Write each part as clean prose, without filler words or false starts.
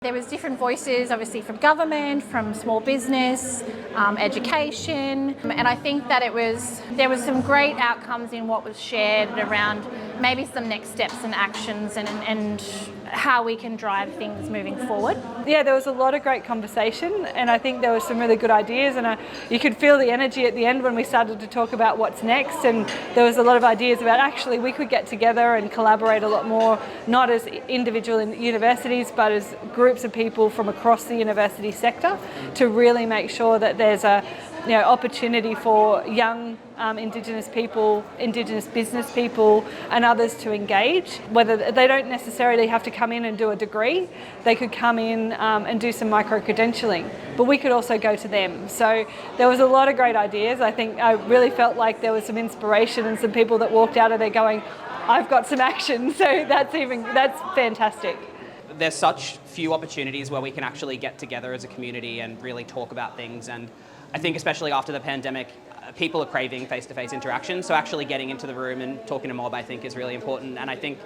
There was different voices, obviously from government, from small business, education, and I think that there was some great outcomes in what was shared around maybe some next steps and actions and how we can drive things moving forward. Yeah, there was a lot of great conversation, and I think there were some really good ideas, and you could feel the energy at the end when we started to talk about what's next, and there was a lot of ideas about actually we could get together and collaborate a lot more, not as individual universities but as groups of people from across the university sector to really make sure that there's a opportunity for young Indigenous people, Indigenous business people and others to engage. Whether they don't necessarily have to come in and do a degree, they could come in and do some micro-credentialing, but we could also go to them. So there was a lot of great ideas. I think I really felt like there was some inspiration and some people that walked out of there going, I've got some action. So that's fantastic. There's such few opportunities where we can actually get together as a community and really talk about things, and I think especially after the pandemic, people are craving face-to-face interaction, so actually getting into the room and talking to mob I think is really important. And I think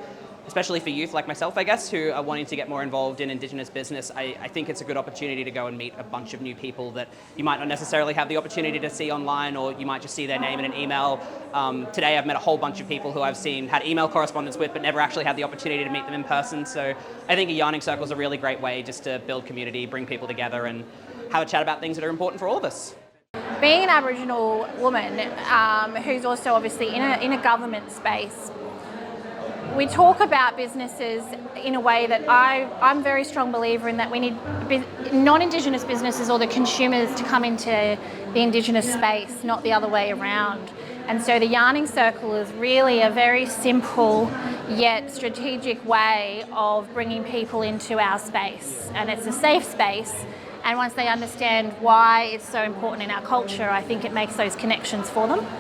especially for youth like myself, I guess, who are wanting to get more involved in Indigenous business, I think it's a good opportunity to go and meet a bunch of new people that you might not necessarily have the opportunity to see online, or you might just see their name in an email. Today I've met a whole bunch of people who I've had email correspondence with, but never actually had the opportunity to meet them in person. So I think a yarning circle is a really great way just to build community, bring people together and have a chat about things that are important for all of us. Being an Aboriginal woman who's also obviously in a government space, we talk about businesses in a way that I'm a very strong believer in, that we need non-Indigenous businesses or the consumers to come into the Indigenous space, not the other way around. And so the yarning circle is really a very simple yet strategic way of bringing people into our space. And it's a safe space. And once they understand why it's so important in our culture, I think it makes those connections for them.